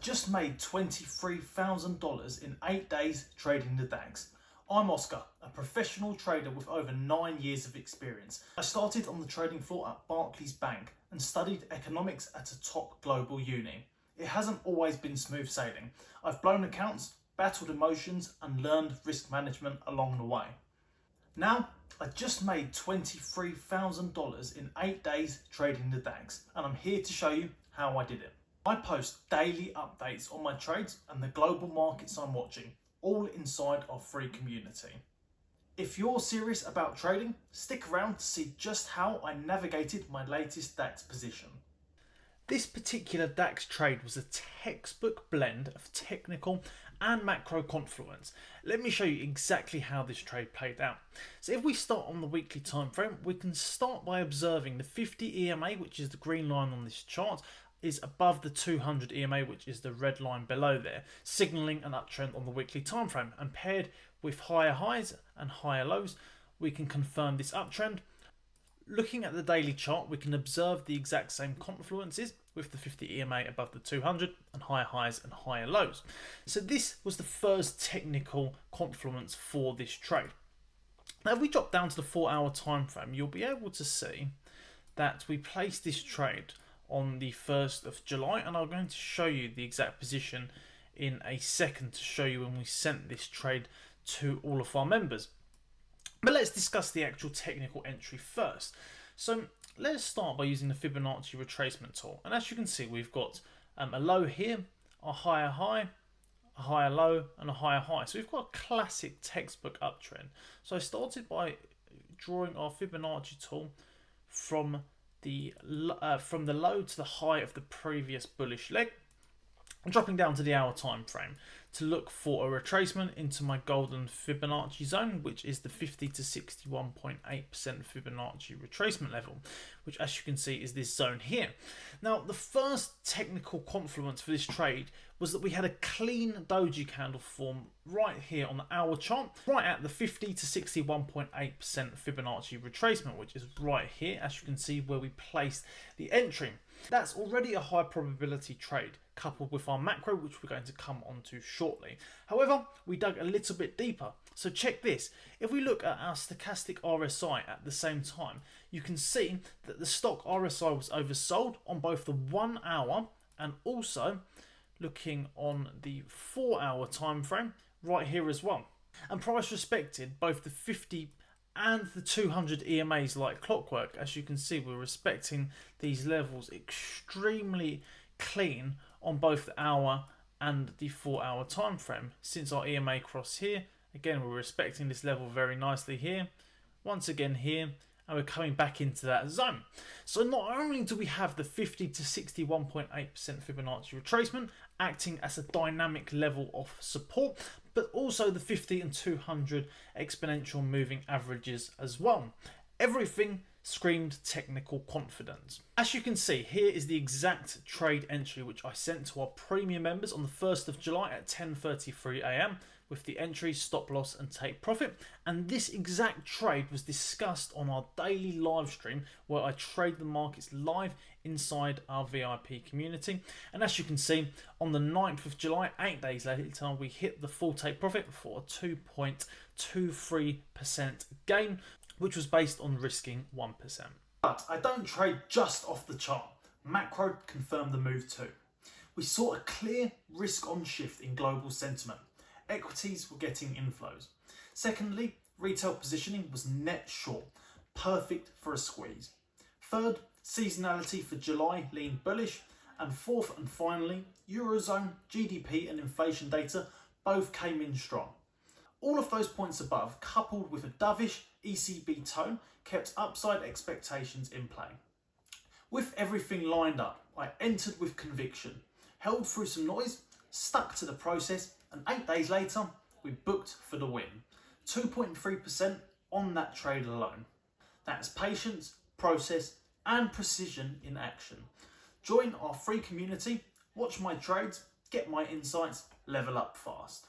just made $23,000 in 8 days trading the DAX. I'm Oscar, a professional trader with over 9 years of experience. I started on the trading floor at Barclays Bank and studied economics at a top global uni. It hasn't always been smooth sailing. I've blown accounts, battled emotions and learned risk management along the way. Now, I just made $23,000 in 8 days trading the DAX, and I'm here to show you how I did it. I post daily updates on my trades and the global markets I'm watching, all inside our free community. If you're serious about trading, stick around to see just how I navigated my latest DAX position. This particular DAX trade was a textbook blend of technical and macro confluence. Let me show you exactly how this trade played out. So if we start on the weekly time frame, we can start by observing the 50 EMA, which is the green line on this chart, is above the 200 EMA, which is the red line below there, signaling an uptrend on the weekly time frame. And paired with higher highs and higher lows, we can confirm this uptrend. Looking at the daily chart, we can observe the exact same confluences with the 50 EMA above the 200 and higher highs and higher lows. So this was the first technical confluence for this trade. Now if we drop down to the 4-hour time frame, you'll be able to see that we placed this trade on the 1st of July, and I'm going to show you the exact position in a second to show you when we sent this trade to all of our members. But let's discuss the actual technical entry first. So let's start by using the Fibonacci retracement tool, and as you can see, we've got a low here, a higher high, a higher low and a higher high. So we've got a classic textbook uptrend. So I started by drawing our Fibonacci tool from the low to the high of the previous bullish leg, and dropping down to the hour time frame to look for a retracement into my golden Fibonacci zone, which is the 50 to 61.8% Fibonacci retracement level, which as you can see is this zone here. Now the first technical confluence for this trade was that we had a clean doji candle form right here on the hour chart, right at the 50 to 61.8% Fibonacci retracement, which is right here, as you can see where we placed the entry. That's already a high probability trade, coupled with our macro, which we're going to come onto shortly. However, we dug a little bit deeper. So check this. If we look at our stochastic RSI at the same time, you can see that the stock RSI was oversold on both the 1 hour and also looking on the 4-hour time frame right here as well. And price respected both the 50 and the 200 EMAs like clockwork. As you can see, we're respecting these levels extremely clean on both the hour and the 4-hour time frame. Since our EMA cross here, again we're respecting this level very nicely here, once again here, and we're coming back into that zone. So not only do we have the 50 to 61.8% Fibonacci retracement acting as a dynamic level of support, but also the 50 and 200 exponential moving averages as well. Everything screamed technical confidence. As you can see, here is the exact trade entry which I sent to our premium members on the 1st of July at 10:33 AM with the entry, stop loss and take profit. And this exact trade was discussed on our daily live stream where I trade the markets live inside our VIP community. And as you can see, on the 9th of July, 8 days later, we hit the full take profit for a 2.23% gain, which was based on risking 1%. But I don't trade just off the chart. Macro confirmed the move too. We saw a clear risk on shift in global sentiment. Equities were getting inflows. Secondly, retail positioning was net short, perfect for a squeeze. Third, seasonality for July leaned bullish. And fourth and finally, Eurozone, GDP and inflation data both came in strong. All of those points above, coupled with a dovish ECB tone, kept upside expectations in play. With everything lined up, I entered with conviction, held through some noise, stuck to the process, and 8 days later, we booked for the win. 2.3% on that trade alone. That's patience, process, and precision in action. Join our free community, watch my trades, get my insights, level up fast.